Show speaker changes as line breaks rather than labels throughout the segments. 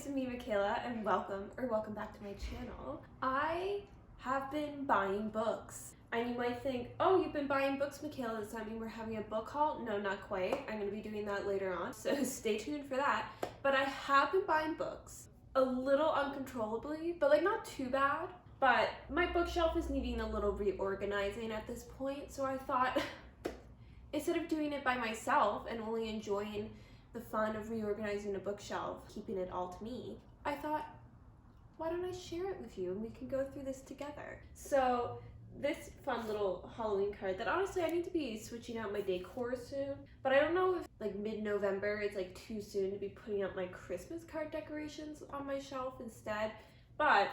it's me, Michaela, and welcome back to my channel. I have been buying books. And you might think, oh, you've been buying books, Michaela, does that mean we're having a book haul? No, not quite. I'm going to be doing that later on, so stay tuned for that. But I have been buying books a little uncontrollably, but like not too bad. But my bookshelf is needing a little reorganizing at this point, so I thought instead of doing it by myself and only enjoying the fun of reorganizing a bookshelf, keeping it all to me, I thought, why don't I share it with you and we can go through this together? So this fun little Halloween card that honestly I need to be switching out my decor soon, but I don't know if like mid-November it's like too soon to be putting up my Christmas card decorations on my shelf instead. But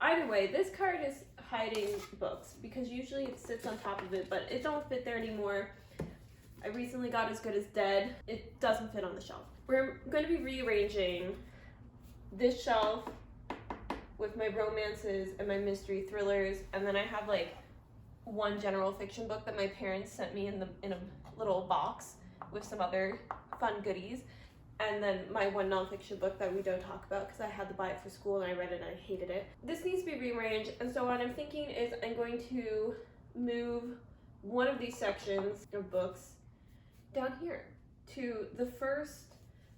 either way, this card is hiding books because usually it sits on top of it, but it don't fit there anymore. I recently got As Good as Dead. It doesn't fit on the shelf. We're going to be rearranging this shelf with my romances and my mystery thrillers, and then I have like one general fiction book that my parents sent me in a little box with some other fun goodies, and then my one nonfiction book that we don't talk about because I had to buy it for school and I read it and I hated it. This needs to be rearranged, and so what I'm thinking is I'm going to move one of these sections of books down here to the first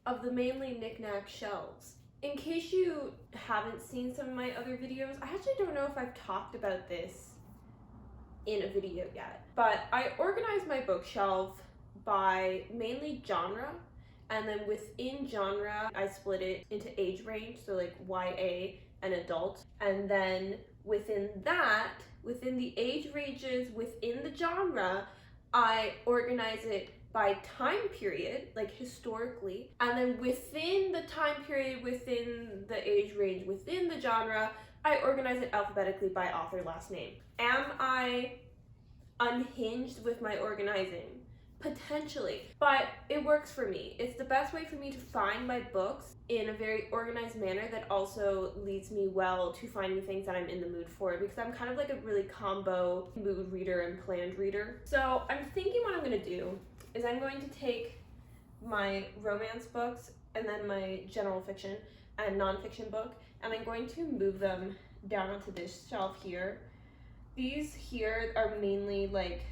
of the mainly knick-knack shelves. In case you haven't seen some of my other videos, I actually don't know if I've talked about this in a video yet, but I organized my bookshelf by mainly genre, and then within genre I split it into age range, so like YA and adult, and then within that, within the age ranges within the genre, I organize it by time period, like historically, and then within the time period, within the age range, within the genre, I organize it alphabetically by author last name. Am I unhinged with my organizing? Potentially, but it works for me. It's the best way for me to find my books in a very organized manner that also leads me well to finding things that I'm in the mood for, because I'm kind of like a really combo mood reader and planned reader. So I'm thinking what I'm gonna do is I'm going to take my romance books and then my general fiction and nonfiction book, and I'm going to move them down onto this shelf here. These here are mainly like,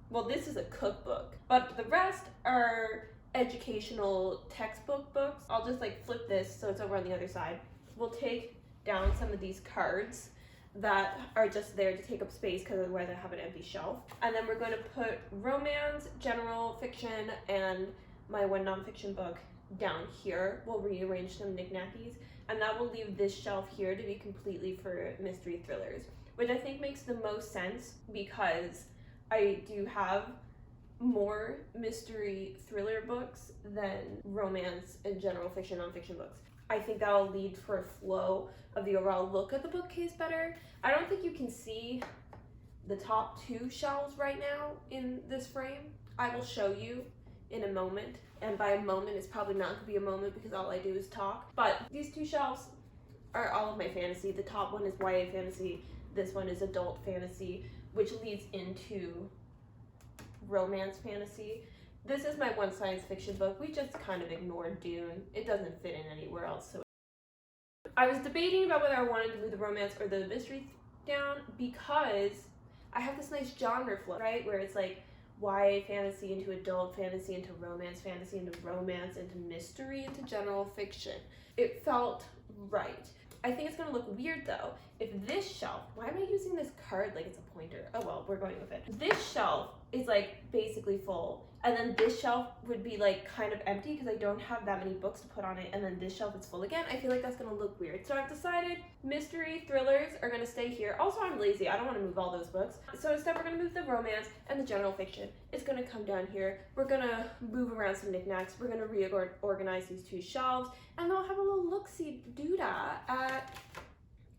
well, this is a cookbook, but the rest are educational textbook books. I'll just like flip this so it's over on the other side. We'll take down some of these cards that are just there to take up space because otherwise I have an empty shelf. And then we're going to put romance, general fiction, and my one nonfiction book down here. We'll rearrange some knickknackies, and that will leave this shelf here to be completely for mystery thrillers, which I think makes the most sense because I do have more mystery thriller books than romance and general fiction, nonfiction books. I think that'll lead for a flow of the overall look of the bookcase better. I don't think you can see the top two shelves right now in this frame. I will show you in a moment, and by a moment it's probably not gonna be a moment because all I do is talk. But these two shelves are all of my fantasy. The top one is YA fantasy, this one is adult fantasy, which leads into romance fantasy. This is my one science fiction book. We just kind of ignored Dune. It doesn't fit in anywhere else. So I was debating about whether I wanted to move the romance or the mystery down because I have this nice genre flow, right? Where it's like YA fantasy into adult fantasy into romance fantasy into romance into mystery into general fiction. It felt right. I think it's gonna look weird though if this shelf, why am I using this card like it's a pointer? Oh well, we're going with it. This shelf is like basically full, and then this shelf would be like kind of empty because I don't have that many books to put on it, and then this shelf is full again. I feel like that's gonna look weird. So I've decided mystery thrillers are gonna stay here. Also, I'm lazy, I don't wanna move all those books. So instead we're gonna move the romance and the general fiction. It's gonna come down here. We're gonna move around some knickknacks. We're gonna reorganize these two shelves, and they'll have a little look-see doodah at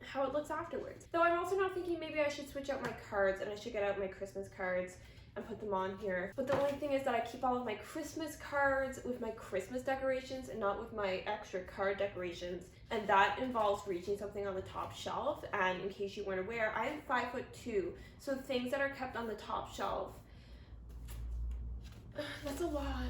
how it looks afterwards. Though I'm also now thinking maybe I should switch out my cards and I should get out my Christmas cards and put them on here. But the only thing is that I keep all of my Christmas cards with my Christmas decorations and not with my extra card decorations. And that involves reaching something on the top shelf. And in case you weren't aware, I am 5'2", so things that are kept on the top shelf, that's a lot.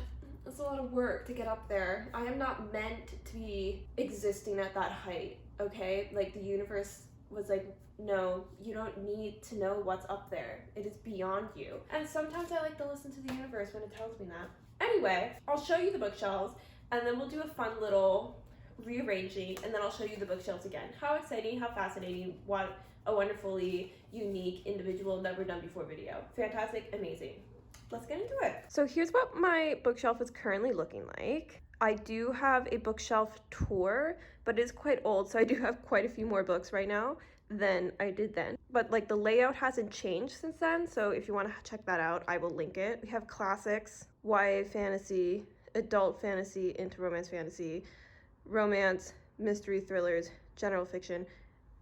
It's a lot of work to get up there. I am not meant to be existing at that height, okay? Like the universe was like, no, you don't need to know what's up there. It is beyond you. And sometimes I like to listen to the universe when it tells me that. Anyway, I'll show you the bookshelves and then we'll do a fun little rearranging and then I'll show you the bookshelves again. How exciting, how fascinating, what a wonderfully unique, individual, never done before video. Fantastic, amazing. Let's get into it. So here's what my bookshelf is currently looking like. I do have a bookshelf tour, but it is quite old, so I do have quite a few more books right now than I did then. But like the layout hasn't changed since then, so if you want to check that out, I will link it. We have classics, YA fantasy, adult fantasy, into romance fantasy, romance, mystery thrillers, general fiction,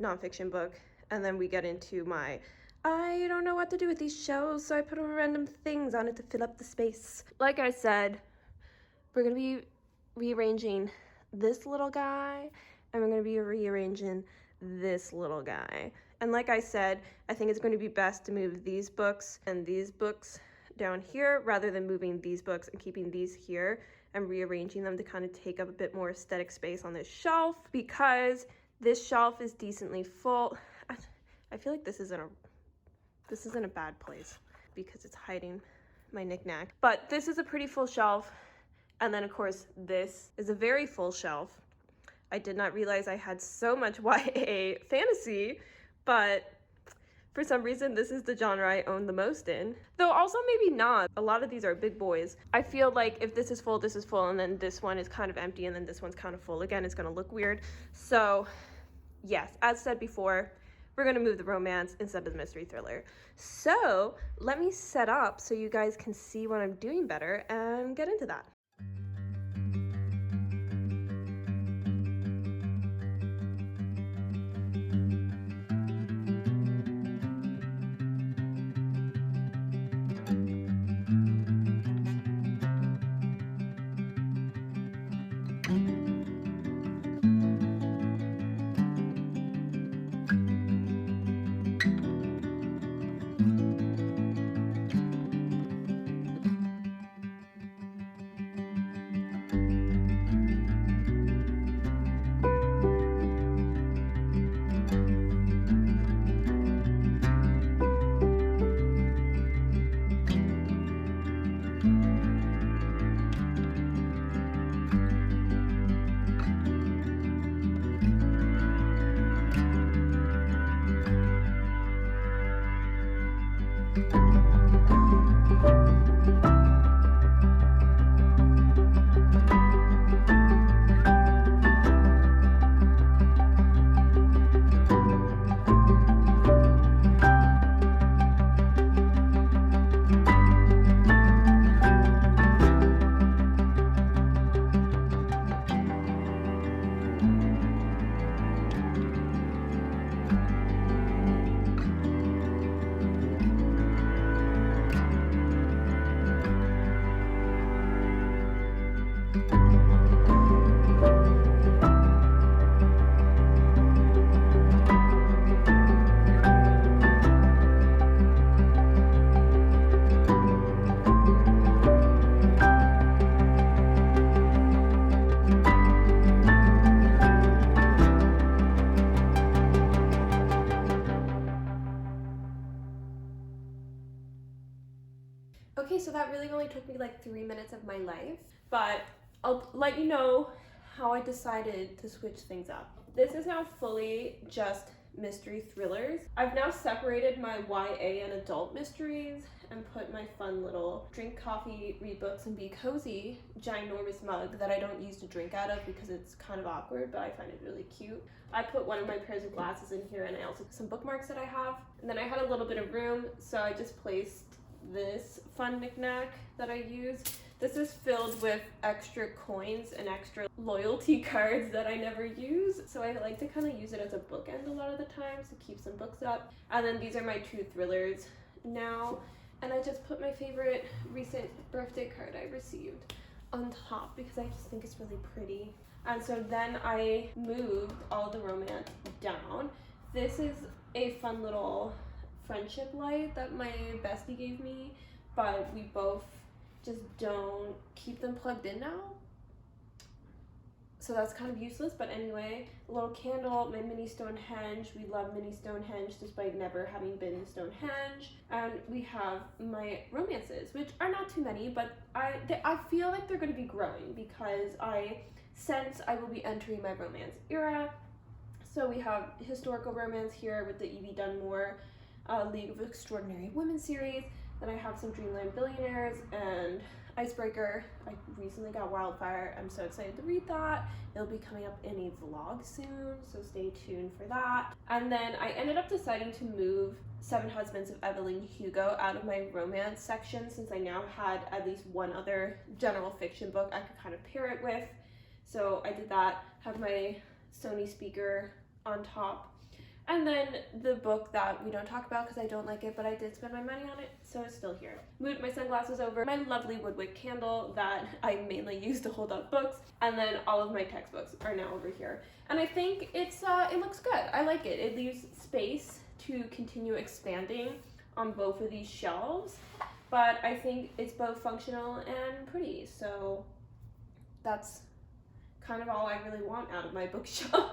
nonfiction book, and then we get into my I don't know what to do with these shelves, so I put random things on it to fill up the space. Like I said, we're gonna be rearranging this little guy, and we're gonna be rearranging this little guy. And like I said, I think it's going to be best to move these books and these books down here rather than moving these books and keeping these here and rearranging them to kind of take up a bit more aesthetic space on this shelf, because this shelf is decently full. I feel like this isn't a bad place because it's hiding my knickknack. But this is a pretty full shelf. And then of course, this is a very full shelf. I did not realize I had so much YA fantasy, but for some reason, this is the genre I own the most in. Though also maybe not. A lot of these are big boys. I feel like if this is full, and then this one is kind of empty, and then this one's kind of full again, it's gonna look weird. So yes, as said before, we're gonna move the romance instead of the mystery thriller. So let me set up so you guys can see what I'm doing better and get into that. Okay, so that really only took me like 3 minutes of my life, but I'll let you know how I decided to switch things up. This is now fully just mystery thrillers. I've now separated my YA and adult mysteries and put my fun little drink coffee, read books, and be cozy ginormous mug that I don't use to drink out of because it's kind of awkward, but I find it really cute. I put one of my pairs of glasses in here, and I also put some bookmarks that I have. And then I had a little bit of room, so I just placed this fun knickknack that I use. This is filled with extra coins and extra loyalty cards that I never use, so I like to kind of use it as a bookend a lot of the times to keep some books up. And then these are my 2 thrillers now, and I just put my favorite recent birthday card I received on top because I just think it's really pretty. And so then I moved all the romance down. This is a fun little friendship light that my bestie gave me, but we both just don't keep them plugged in now. So that's kind of useless, but anyway, a little candle, my mini Stonehenge. We love mini Stonehenge despite never having been to Stonehenge. And we have my romances, which are not too many, but I feel like they're going to be growing because I sense I will be entering my romance era. So we have historical romance here with the Evie Dunmore League of Extraordinary Women series. Then I have some Dreamland Billionaires and Icebreaker. I recently got Wildfire. I'm so excited to read that. It'll be coming up in a vlog soon, so stay tuned for that. And then I ended up deciding to move Seven Husbands of Evelyn Hugo out of my romance section since I now had at least one other general fiction book I could kind of pair it with. So I did that, have my Sony speaker on top. And then the book that we don't talk about because I don't like it, but I did spend my money on it, so it's still here. Moved my sunglasses over, my lovely woodwick candle that I mainly use to hold up books, and then all of my textbooks are now over here. And I think it looks good. I like it. It leaves space to continue expanding on both of these shelves, but I think it's both functional and pretty, so that's kind of all I really want out of my bookshelf.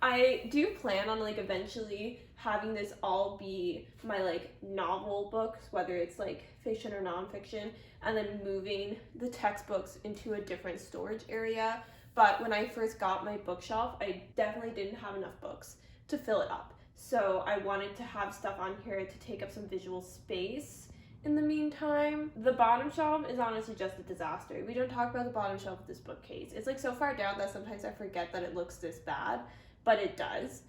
I do plan on like eventually having this all be my like novel books, whether it's like fiction or nonfiction, and then moving the textbooks into a different storage area. But when I first got my bookshelf, I definitely didn't have enough books to fill it up. So I wanted to have stuff on here to take up some visual space. In the meantime, the bottom shelf is honestly just a disaster. We don't talk about the bottom shelf of this bookcase. It's like so far down that sometimes I forget that it looks this bad, but it does.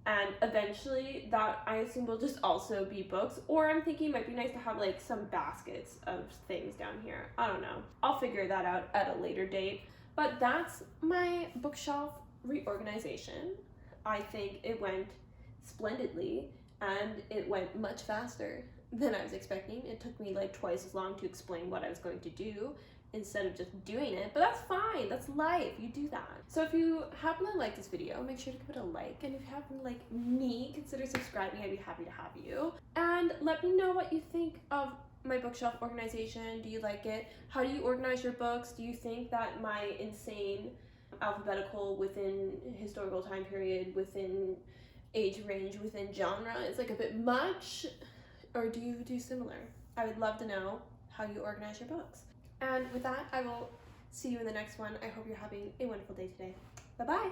And eventually that I assume will just also be books, or I'm thinking it might be nice to have like some baskets of things down here. I don't know. I'll figure that out at a later date. But that's my bookshelf reorganization. I think it went splendidly and it went much faster than I was expecting. It took me like twice as long to explain what I was going to do instead of just doing it, but that's fine. That's life. You do that. So if you happen to like this video, make sure to give it a like, and if you happen to like me, consider subscribing. I'd be happy to have you. And let me know what you think of my bookshelf organization. Do you like it? How do you organize your books? Do you think that my insane alphabetical within historical time period, within age range, within genre is like a bit much? Or do you do similar? I would love to know how you organize your books. And with that, I will see you in the next one. I hope you're having a wonderful day today. Bye-bye.